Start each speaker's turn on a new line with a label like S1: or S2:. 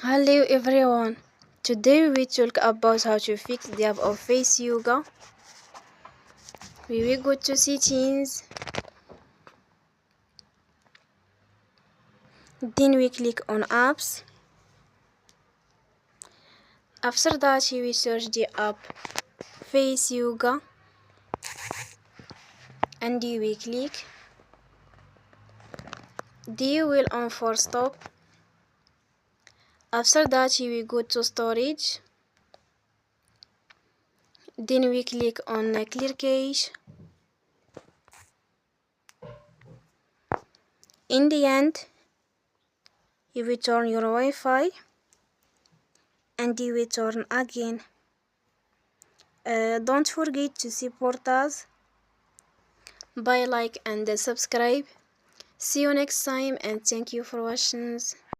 S1: Hello everyone. Today we talk about how to fix the app of Face Yoga. We will go to settings. Then we click on apps. After that we search the app Face Yoga and we click. Then we will on for stop. After that we go to storage. Then we click on clear cache. In the end, you will turn your Wi-Fi and you will turn again. Don't forget to support us by like and subscribe. See you next time and thank you for watching.